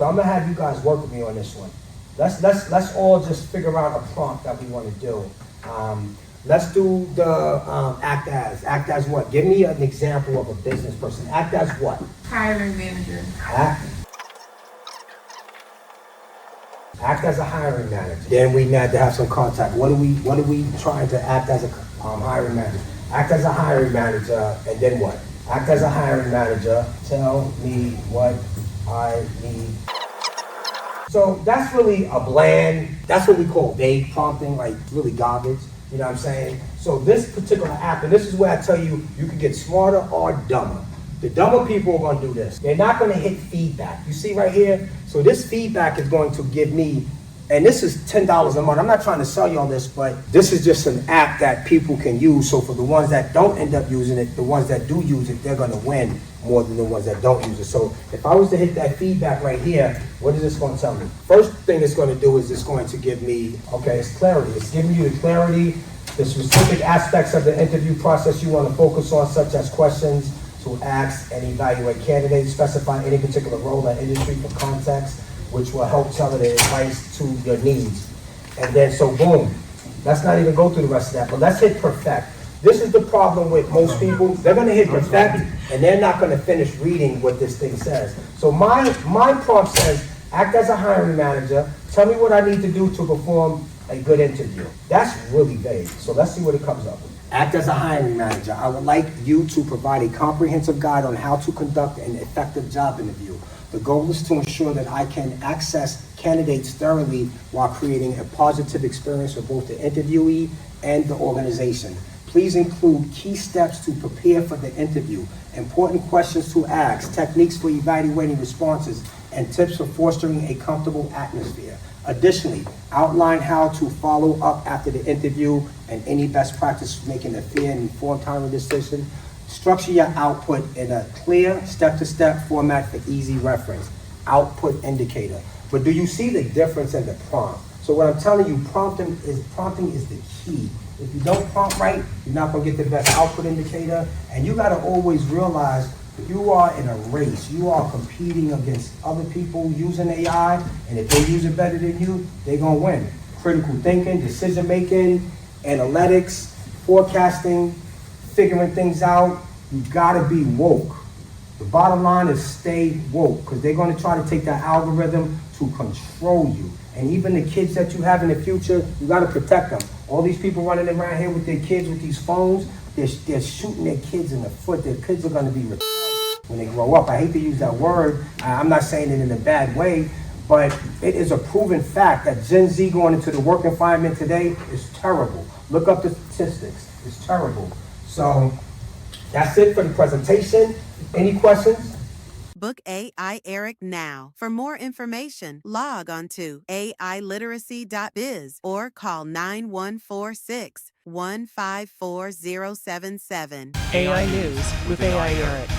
So I'm gonna have you guys work with me on this one. Let's all just figure out a prompt that we want to do. Let's do the act as. Act as what? Give me an example of a business person. Act as what? Hiring manager. Act as a hiring manager. Then we need to have some contact. What are we trying to act as a hiring manager? Act as a hiring manager, and then what? Act as a hiring manager. Tell me what I need. So that's really a bland, that's what we call vague prompting, like really garbage. You know what I'm saying? So this particular app, and this is where I tell you, you can get smarter or dumber. The dumber people are gonna do this. They're not gonna hit feedback. You see right here? So this feedback is going to give me, and this is $10 a month. I'm not trying to sell you all this, but this is just an app that people can use. So for the ones that don't end up using it, the ones that do use it, they're gonna win more than the ones that don't use it. So if I was to hit that feedback right here, what is this gonna tell me? First thing it's gonna do is it's going to give me, okay, it's clarity. It's giving you the clarity, the specific aspects of the interview process you wanna focus on, such as questions to ask and evaluate candidates, specify any particular role or industry for context, which will help tailor the advice to your needs. And then, so boom, let's not even go through the rest of that, but let's hit perfect. This is the problem with most people. They're gonna hit perfect, and they're not gonna finish reading what this thing says. So my prompt says, act as a hiring manager, tell me what I need to do to perform a good interview. That's really vague, so let's see what it comes up with. Act as a hiring manager. I would like you to provide a comprehensive guide on how to conduct an effective job interview. The goal is to ensure that I can access candidates thoroughly while creating a positive experience for both the interviewee and the organization. Please include key steps to prepare for the interview, important questions to ask, techniques for evaluating responses, and tips for fostering a comfortable atmosphere. Additionally, outline how to follow up after the interview and any best practice for making a fair and informed timely decision. Structure your output in a clear, step-to-step format for easy reference. Output indicator. But do you see the difference in the prompt? So what I'm telling you, prompting is the key. If you don't prompt right, you're not gonna get the best output indicator. And you gotta always realize you are in a race. You are competing against other people using AI, and if they use it better than you, they're gonna win. Critical thinking, decision-making, analytics, forecasting, figuring things out. You gotta be woke. The bottom line is stay woke, because they're gonna try to take that algorithm to control you. And even the kids that you have in the future, you gotta protect them. All these people running around here with their kids with these phones, they're shooting their kids in the foot. Their kids are gonna be retarded when they grow up. I hate to use that word. I'm not saying it in a bad way, but it is a proven fact that Gen Z going into the work environment today is terrible. Look up the statistics. It's terrible. So that's it for the presentation. Any questions? Book AI Erik now. For more information, log on to ailiteracy.biz or call 9146-154077. AI News with AI Erik.